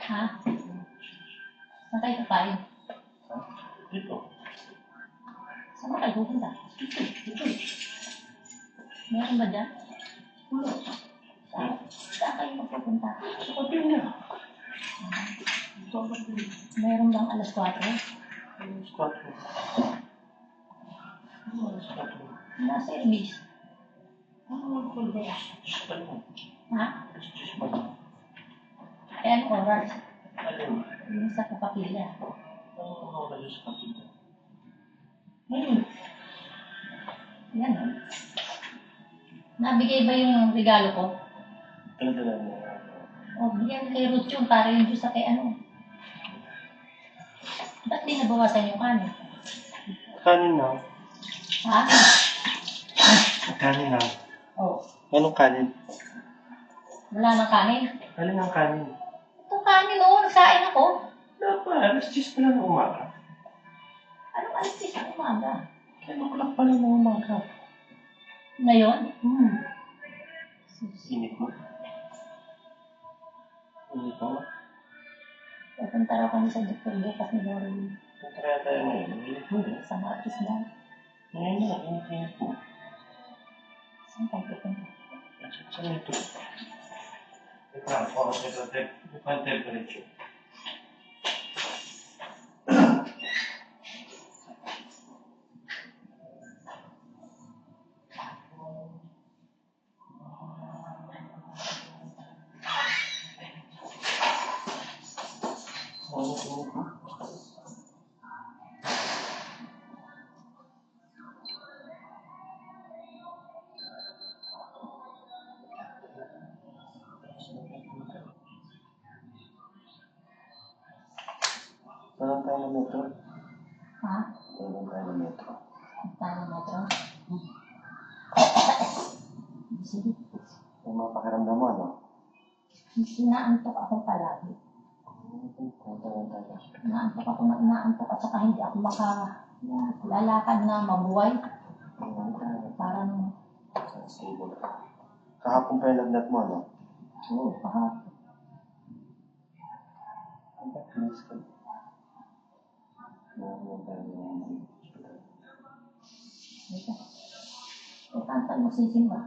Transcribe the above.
Ha? Saan tayo kakain? Dito. Saan ba tayo pupunta? Dito. Meron ba dyan? Saan kayo magpupunta? Sa hotel niya. Meron bang alas 4? Alas 4. Alas 4. Nasa Elvis. Hindi. Sa ano? Ha? Sa ano? Eh, anong oras? Alin? Yung sa kapapila. Ang oras sa kapila. Yan. Nabigay ba yung regalo ko? Dala-dala niya. O, bigyan kay Ruth yun para yung Diyos sa kay ano. Ba't di nabawasan yung kanin? Kanin na. Ha? Kanin na. O, Anong kanin? wala nang kanin. Alin ang kanin? Itong kanin o, nagsain ako. Dapat, alas 10 pa lang ng umaga. Anong alas 10 ang umaga? Kaya makulak pa lang ng umaga. Ngayon? Init mo. Init mo. Pupunta raw kami sa Dr. Bukas ni Lori. Kaya tayo ngayon. Init mo. Sa Marquis na. Ngayon na, init mo. Saan tayo pupunta? Saan ito? Ito lang, oras ito. Ito ang temperature. Parang tayo ng metro. Ha? Parang tayo ng metro. Tayo metro? Sige. Yung mga pakiramdam mo, ano? Inaantok ako palagi. Inaantok ako na inaantok at saka hindi ako makalalakad na mabuhay. Parang stable. Kahapon pa yung lagnat mo, ano? oo, kahapon. Ang ba't ka? Ito. Ito ang sisimba.